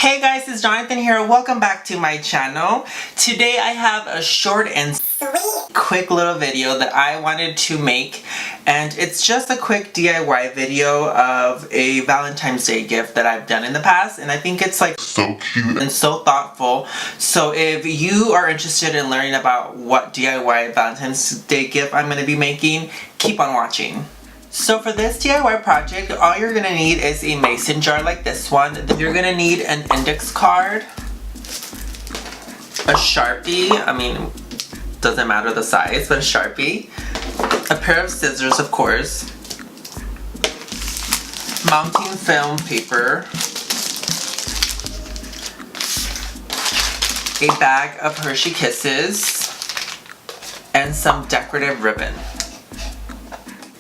Hey guys, it's Jonathan here. Welcome back to my channel. Today I have a short and sweet quick little video that I wanted to make, and it's just a quick DIY video of a Valentine's Day gift that I've done in the past, and I think it's like so cute and so thoughtful. So if you are interested in learning about what DIY Valentine's Day gift I'm going to be making, keep on watching. So for this DIY project, all you're going to need is a mason jar like this one. Then you're going to need an index card, a Sharpie, doesn't matter the size, but a Sharpie, a pair of scissors of course, mounting film paper, a bag of Hershey Kisses, and some decorative ribbon.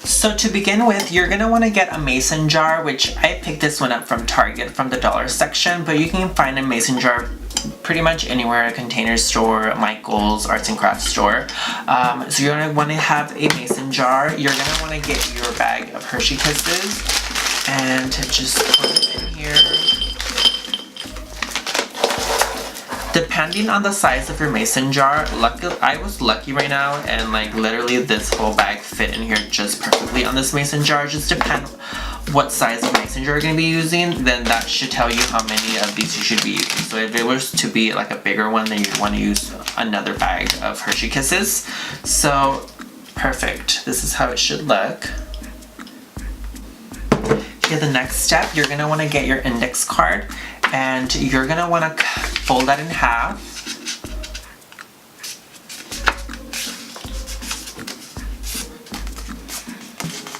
So to begin with, you're going to want to get a mason jar, which I picked this one up from Target from the dollar section, but you can find a mason jar pretty much anywhere, a Container Store, Michael's, arts and crafts store. So you're going to want to have a mason jar. You're going to want to get your bag of Hershey Kisses and just put it in here. Depending on the size of your mason jar, I was lucky right now, and like literally this whole bag fit in here just perfectly on this mason jar. Just depend what size of mason jar you're going to be using, then that should tell you how many of these you should be using. So if it was to be like a bigger one, then you'd want to use another bag of Hershey Kisses. So perfect. This is how it should look. Okay, the next step, you're going to want to get your index card, and you're going to want to fold that in half.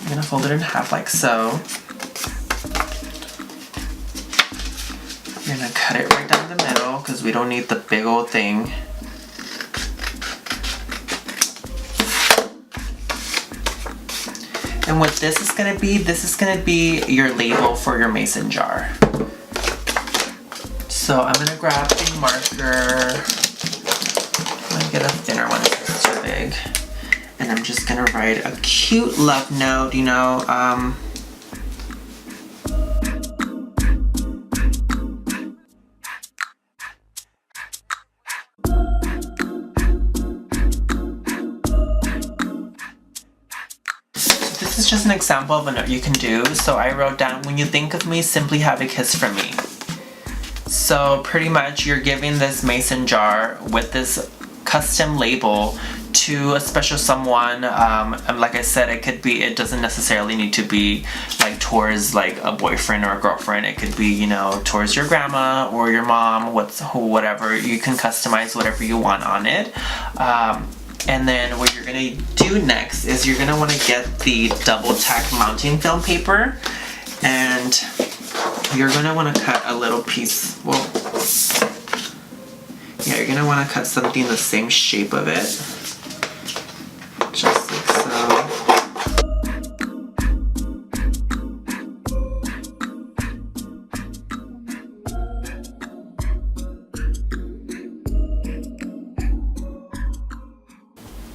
I'm going to fold it in half like so. You're going to cut it right down the middle because we don't need the big old thing. And what this is going to be your label for your mason jar. So I'm going to grab a marker. I'm going to get a thinner one because it's too big. And I'm just going to write a cute love note, you know. So this is just an example of a note you can do. So I wrote down, when you think of me, simply have a kiss from me. So pretty much you're giving this mason jar with this custom label to a special someone, and like I said, it doesn't necessarily need to be like towards like a boyfriend or a girlfriend. It could be, you know, towards your grandma or your mom, whatever. You can customize whatever you want on it. And then what you're gonna do next is you're gonna want to get the double tack mounting film paper, and you're going to want to cut a little piece, you're going to want to cut something the same shape of it, just like so.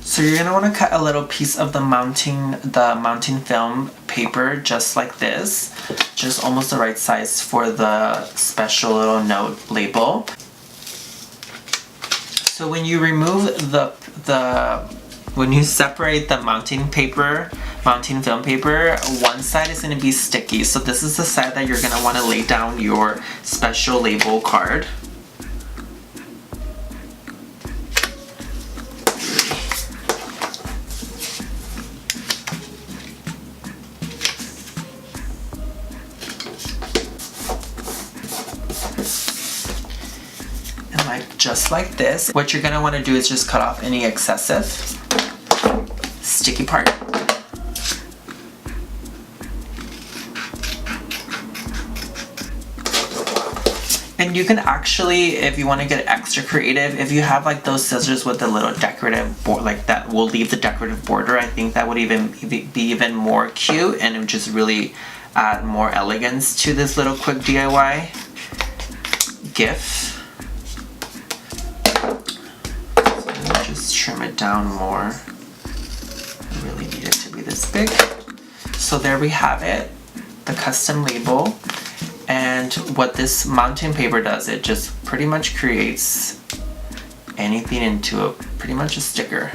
So you're going to want to cut a little piece of the mounting film paper just like this, just almost the right size for the special little note label. So when you remove when you separate the mounting film paper, one side is going to be sticky. So this is the side that you're going to want to lay down your special label card. Just like this. What you're going to want to do is just cut off any excessive sticky part. And you can actually, if you want to get extra creative, if you have like those scissors with the little decorative board, like that will leave the decorative border, I think that would even be even more cute, and it would just really add more elegance to this little quick DIY gift. Trim it down more. I really need it to be this big. So there we have it, the custom label. And what this mountain paper does, it just pretty much creates anything into pretty much a sticker.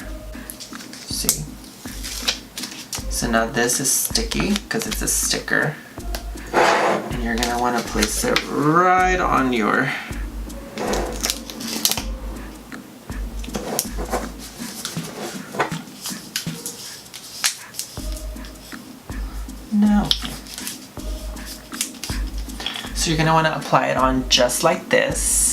See? So now this is sticky because it's a sticker. And you're gonna want to place it right on your no. So you're gonna want to apply it on just like this.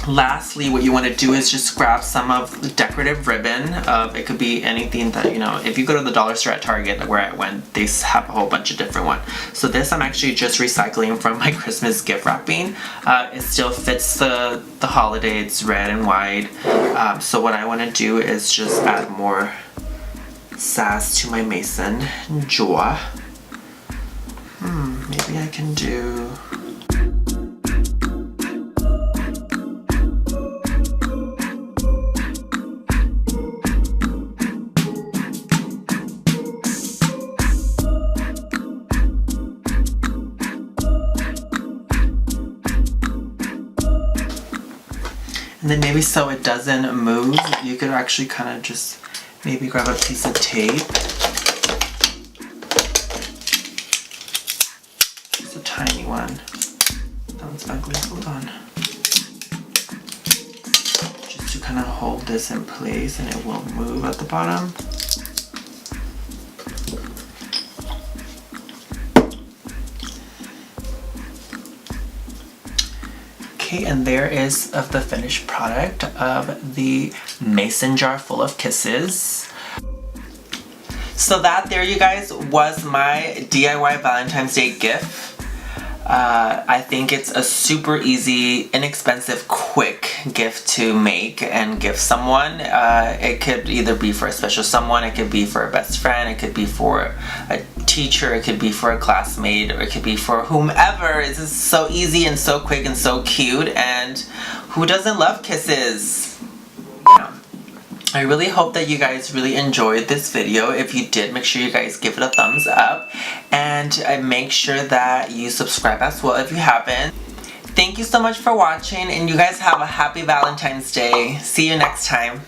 Lastly, what you want to do is just grab some of the decorative ribbon. It could be anything that, you know, if you go to the dollar store at Target where I went, they have a whole bunch of different ones. So this I'm actually just recycling from my Christmas gift wrapping. It still fits the holiday. It's red and white. So what I want to do is just add more sass to my mason jar. Maybe I can do... And then maybe so it doesn't move, you could actually kind of just maybe grab a piece of tape. Just a tiny one. That one's ugly, hold on. Just to kind of hold this in place and it won't move at the bottom. Okay, and there is of the finished product of the mason jar full of kisses. So that there, you guys, was my DIY Valentine's Day gift. I think it's a super easy, inexpensive, quick gift to make and give someone. It could either be for a special someone, it could be for a best friend, it could be for a teacher, it could be for a classmate, or it could be for whomever. It's just so easy and so quick and so cute, and who doesn't love kisses? Yeah. I really hope that you guys really enjoyed this video. If you did, make sure you guys give it a thumbs up, and make sure that you subscribe as well if you haven't. Thank you so much for watching, and you guys have a happy Valentine's Day. See you next time.